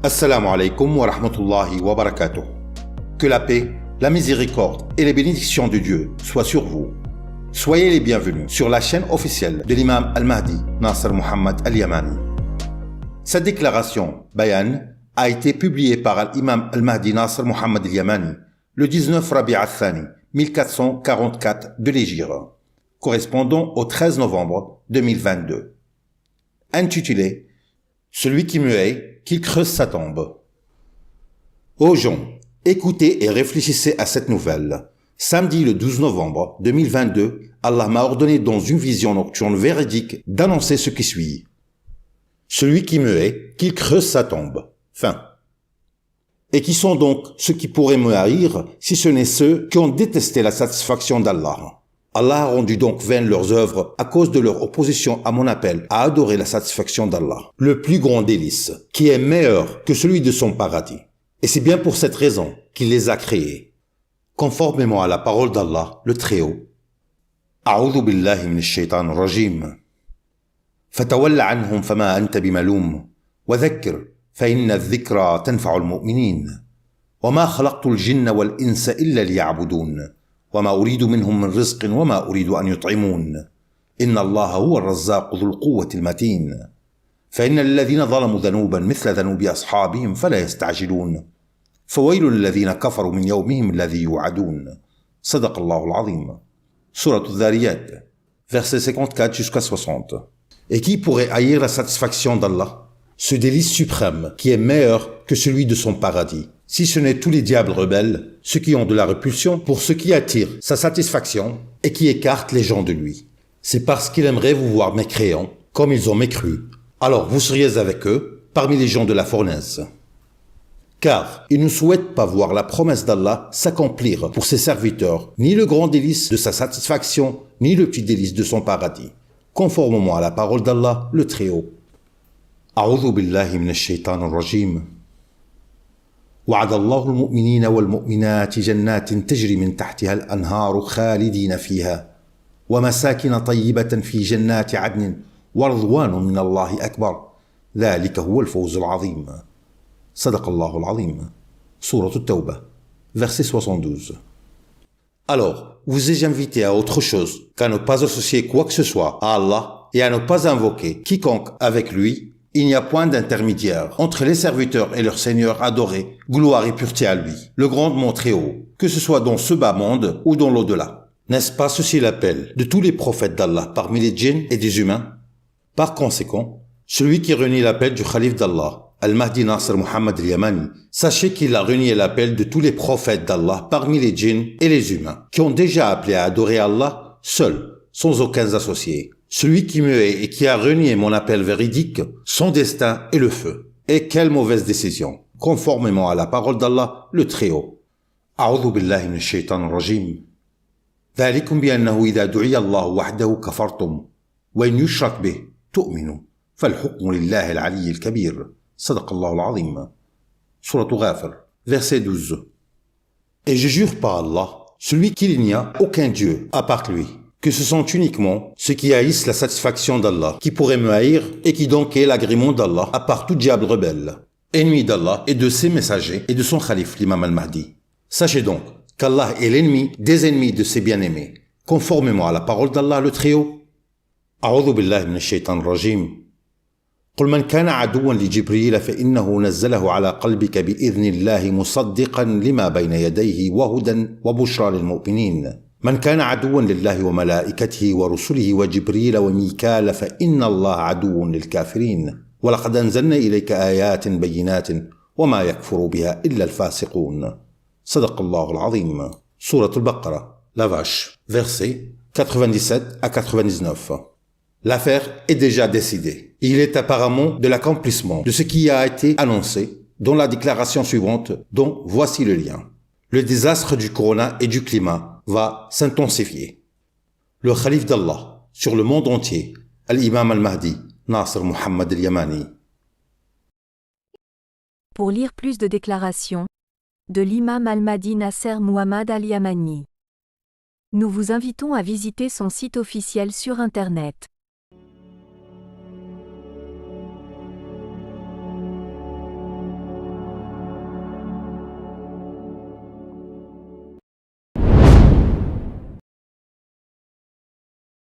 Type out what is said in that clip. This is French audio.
Assalamu alaikum wa rahmatullahi wa barakatuh. Que la paix, la miséricorde et les bénédictions de Dieu soient sur vous. Soyez les bienvenus sur la chaîne officielle de l'imam Al-Mahdi Nasser Muhammad Al-Yamani. Cette déclaration, Bayan, a été publiée par l'imam Al-Mahdi Nasser Muhammad Al-Yamani le 19 Rabi' al-Thani 1444 de l'Hégire, correspondant au 13 novembre 2022. Intitulé « Celui qui me hait, qu'il creuse sa tombe ». Ô gens, écoutez et réfléchissez à cette nouvelle. Samedi le 12 novembre 2022, Allah m'a ordonné dans une vision nocturne véridique d'annoncer ce qui suit. Celui qui me hait, qu'il creuse sa tombe. Fin. Et qui sont donc ceux qui pourraient me haïr si ce n'est ceux qui ont détesté la satisfaction d'Allah. Allah a rendu donc vaines leurs œuvres à cause de leur opposition à mon appel à adorer la satisfaction d'Allah, le plus grand délice, qui est meilleur que celui de son paradis. Et c'est bien pour cette raison qu'il les a créés. Conformément à la parole d'Allah, le Très-Haut. A'udhu billahi minash shaitanir rajim. Fatawalla anhum fama anta bimalum. Wa dhakkir fa inna adh-dhikra tanfa'ul mu'minin. Wa ma khalaqtul jinna wal insa illa liya'budun. وما أريد منهم من رزق وما أريد أن يطعمون إن الله هو الرزاق ذو القوة المتين فإن الذين ظلموا ذنوبا مثل ذنوب أصحابهم فلا يستعجلون فويل للذين كفروا من يومهم الذي يوعدون صدق الله العظيم Sourate Al-Dhariyat, versets 54 jusqu'à 60. Et qui pourrait haïr la satisfaction d'Allah, ce délice suprême qui est meilleur que celui de son paradis, si ce n'est tous les diables rebelles, ceux qui ont de la répulsion pour ce qui attire sa satisfaction et qui écartent les gens de lui. C'est parce qu'il aimerait vous voir mécréants, comme ils ont mécru. Alors vous seriez avec eux, parmi les gens de la fournaise. Car ils ne souhaitent pas voir la promesse d'Allah s'accomplir pour ses serviteurs, ni le grand délice de sa satisfaction, ni le petit délice de son paradis. Conformément à la parole d'Allah, le Très-Haut. A'udhu billahi minash shaitanir rajim. وعد الله المؤمنين والمؤمنات جنات تجري من تحتها الأنهار خالدين فيها ومساكن طيبة في جنات عدن ورضوان من الله أكبر ذلك هو الفوز العظيم صدق الله العظيم Sourate At-Tawbah, verset 72. Alors, vous ai-je invité à autre chose qu'à ne pas associer quoi que ce soit à Allah et à ne pas invoquer quiconque avec lui. Il n'y a point d'intermédiaire entre les serviteurs et leur Seigneur adoré, gloire et pureté à lui, le grand monde très haut, que ce soit dans ce bas monde ou dans l'au-delà. N'est-ce pas ceci l'appel de tous les prophètes d'Allah parmi les djinns et des humains? Par conséquent, celui qui renie l'appel du Khalif d'Allah, Al-Mahdi Nasser Muhammad Al-Yamani, sachez qu'il a renié l'appel de tous les prophètes d'Allah parmi les djinns et les humains, qui ont déjà appelé à adorer Allah seul, sans aucun associé. Celui qui me hait et qui a renié mon appel véridique, son destin est le feu. Et quelle mauvaise décision, conformément à la parole d'Allah, le Très-Haut. A'udhu billahi minash shaitanir rajim. ذلكم بأنه إذا دعي الله وحده كفرتم وإن يشرك به تؤمنوا فالحكم لله العلي الكبير صدق الله العظيم Sourate Ghafir, verset 12. Et je jure par Allah, celui qu'il n'y a aucun Dieu à part lui, que ce sont uniquement ceux qui haïssent la satisfaction d'Allah, qui pourraient me haïr et qui donc aient l'agrément d'Allah à part tout diable rebelle, ennemi d'Allah et de ses messagers et de son Khalif, l'imam Al-Mahdi. Sachez donc qu'Allah est l'ennemi des ennemis de ses bien-aimés, conformément à la parole d'Allah le Très-Haut. A'udhu billahi minash shaitanir rajim. قل من كان عدوا لجبريل فإنه نزله على قلبك بإذن الله مصدقا لما بين يديه وهدى وبشرى للمؤمنين من كان عدوا لله وملائكته ورسله وجبريل وميكال فإن الله عدو للكافرين ولقد أنزلنا إليك آيات بينات وما يكفر بها إلا الفاسقون صدق الله العظيم Sourate Al-Baqarah, la vache, versets 97 à 99. L'affaire est déjà décidée. Il est apparemment de l'accomplissement de ce qui a été annoncé dans la déclaration suivante dont voici le lien. Le désastre du corona et du climat va s'intensifier. Le Khalif d'Allah sur le monde entier, Al-Imam Al-Mahdi Nasser Muhammad Al-Yamani. Pour lire plus de déclarations de l'imam Al-Mahdi Nasser Muhammad Al-Yamani, nous vous invitons à visiter son site officiel sur Internet.